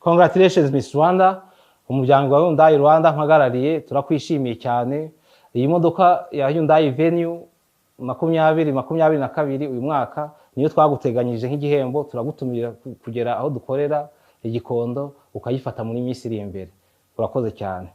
Congratulations Miss Rwanda, umuryango wa Hyundai Rwanda mpagarariye turakwishimiye cyane. Iyi modoka ya Hyundai Venue 2022 uyu mwaka niyo twaguteganyije nk'igihembo, turagutumira kugera aho dukorera i Gikondo ukayifata muri minsi iri imbere. Urakoze cyane.